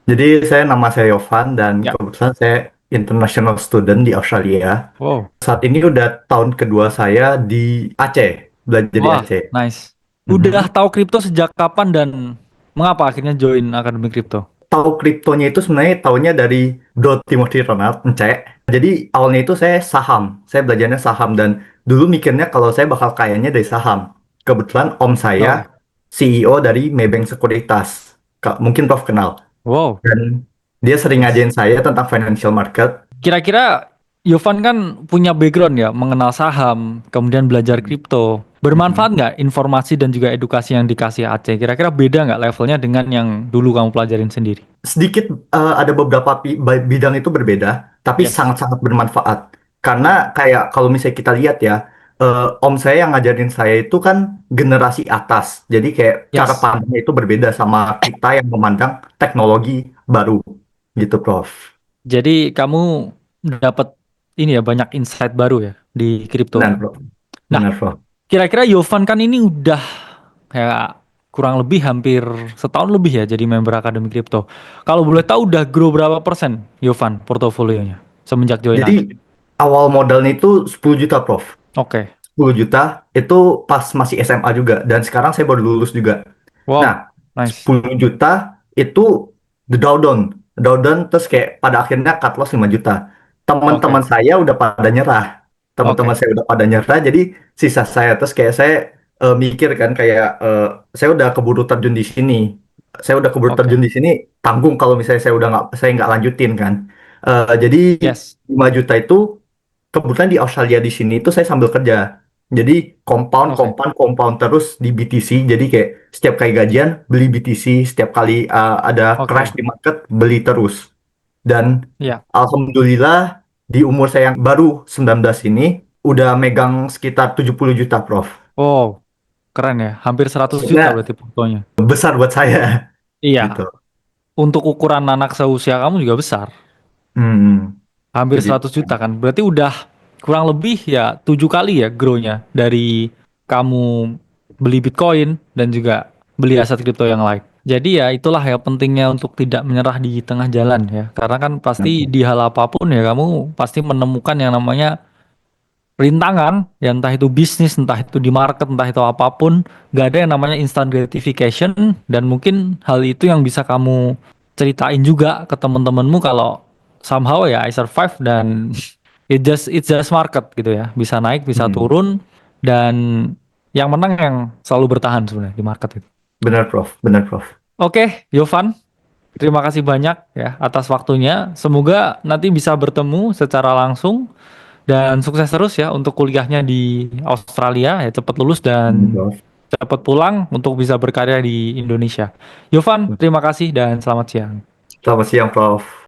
Nama saya Yovan dan Ya. kebetulan saya international student di Australia. Wow. Saat ini udah tahun kedua saya di Aceh, belajar di Wah, Aceh. nice. Udah Mhm. tahu kripto sejak kapan dan mengapa akhirnya join Akademi Kripto? Tahu kriptonya itu sebenarnya tahunya dari Bro Timothy Ronald, Ence. Jadi awalnya itu saya saham, saya belajarnya saham dan dulu mikirnya kalau saya bakal kayanya dari saham. Kebetulan om saya Oke. CEO dari Maybank Sekuritas. Mungkin Prof kenal. Wow. Dan dia sering Yes. ngajarin saya tentang financial market. Kira-kira Yovan kan punya background ya, mengenal saham, kemudian belajar kripto. Bermanfaat Mhm. nggak informasi dan juga edukasi yang dikasih Aceh? Kira-kira beda nggak levelnya dengan yang dulu kamu pelajarin sendiri? Sedikit ada beberapa bidang itu berbeda, tapi Yes. sangat-sangat bermanfaat. Karena kayak kalau misalnya kita lihat ya, om saya yang ngajarin saya itu kan generasi atas. Jadi kayak cara Yes. pandangnya itu berbeda sama kita yang memandang teknologi baru gitu, Prof. Jadi kamu dapat ini ya banyak insight baru ya di kripto. Benar, Prof. Nah, Benar, Prof. kira-kira Yovan kan ini udah kayak kurang lebih hampir setahun lebih ya jadi member Akademi Kripto. Kalau boleh tahu udah grow berapa persen Yovan portofolionya semenjak join Jadi ACE? awal modalnya itu 10 juta, Prof. Oke. 10 juta itu pas masih SMA juga dan sekarang saya baru lulus juga. Nah, Wow. Nice. 10 juta itu the drawdown. Drawdown terus kayak pada akhirnya cut loss 5 juta. Oke. Teman-teman saya udah pada nyerah. Teman-teman Oke. saya udah pada nyerah jadi sisa saya terus kayak saya mikir kan kayak saya udah keburu terjun di sini. Saya udah keburu Oke. terjun di sini tanggung kalau misalnya saya nggak lanjutin kan. Jadi Yes. 5 juta itu kebetulan di Australia di sini itu saya sambil kerja. Jadi compound, Oke. compound, compound terus di BTC. Jadi kayak setiap kali gajian beli BTC, setiap kali ada crash Oke. di market beli terus. Dan Ya. alhamdulillah di umur saya yang baru 19 ini udah megang sekitar 70 juta, Prof. Wow. Keren ya. Hampir 100 juta Maksudnya berarti portonya. besar buat saya Iya. gitu. Untuk ukuran anak seusia kamu juga besar. Hmm, Hampir puji 100 Tuhan. juta kan. Berarti udah kurang lebih ya 7 kali ya grow-nya dari kamu beli Bitcoin dan juga beli aset kripto yang lain. Jadi ya itulah ya pentingnya untuk tidak menyerah di tengah jalan ya. Karena kan pasti di hal apapun ya kamu pasti menemukan yang namanya rintangan, ya entah itu bisnis, entah itu di market, entah itu apapun, gak ada yang namanya instant gratification dan mungkin hal itu yang bisa kamu ceritain juga ke teman-temanmu kalau somehow ya I survive dan it's just market gitu ya, bisa naik, bisa Hmm, turun dan yang menang yang selalu bertahan sebenarnya di market itu. benar, Prof. Benar, Prof. Oke, Yovan, terima kasih banyak ya atas waktunya. Semoga nanti bisa bertemu secara langsung dan sukses terus ya untuk kuliahnya di Australia ya cepat lulus Hmm, dan Prof. cepat pulang untuk bisa berkarya di Indonesia. Yovan, terima kasih dan selamat siang. Selamat siang, Prof.